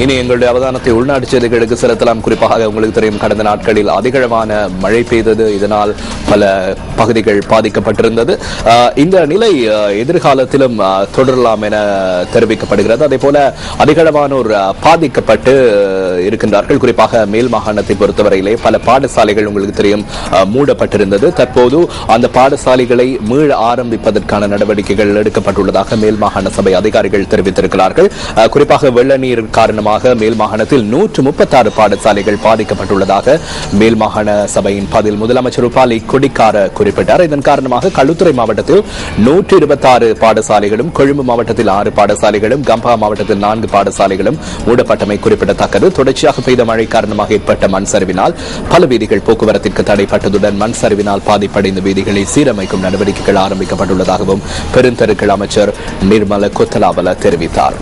இனி எங்களுடைய அவதானத்தை உள்நாட்டு செய்திகளுக்கு செலுத்தலாம். குறிப்பாக உங்களுக்கு தெரியும், கடந்த நாட்களில் அதிகளவான மழை பெய்தது. இதனால் பல பகுதிகள் பாதிக்கப்பட்டிருந்தது. இந்த நிலை எதிர்காலத்திலும் தொடரலாம் என தெரிவிக்கப்படுகிறது. அதே போல அதிகளவானோர் பாதிக்கப்பட்டு இருக்கின்றார்கள். குறிப்பாக மேல் மாகாணத்தை பொறுத்தவரையிலே பல பாடசாலைகள் உங்களுக்கு தெரியும் மூடப்பட்டிருந்தது. தற்போது அந்த பாடசாலைகளை மீள ஆரம்பிப்பதற்கான நடவடிக்கைகள் எடுக்கப்பட்டுள்ளதாக மேல் மாகாண சபை அதிகாரிகள் தெரிவித்திருக்கிறார்கள். குறிப்பாக வெள்ள நீர் காரணமாக மேல் மாகாணத்தில் 136 பாடசாலைகள் பாதிக்கப்பட்டுள்ளதாக மேல் மாகாண சபையின் பதில் முதலமைச்சர் உபாலி கொடிக்கார குறிப்பிட்டார். இதன் காரணமாக களுத்துறை மாவட்டத்தில் 126 பாடசாலைகளும், கொழும்பு மாவட்டத்தில் 6 பாடசாலைகளும், கம்பா மாவட்டத்தில் 4 பாடசாலைகளும் மூடப்பட்டமை குறிப்பிடத்தக்கது. தொடர்ச்சியாக பெய்த மழை காரணமாக ஏற்பட்ட மண் சரிவினால் பல வீதிகள் போக்குவரத்திற்கு தடைப்பட்டதுடன் மண் சரிவினால் பாதிப்படைந்த வீதிகளை சீரமைக்கும் நடவடிக்கைகள் ஆரம்பிக்கப்பட்டுள்ளதாகவும் பெருந்தெருக்கள் அமைச்சர் நிர்மல கொத்தலாவல தெரிவித்தார்.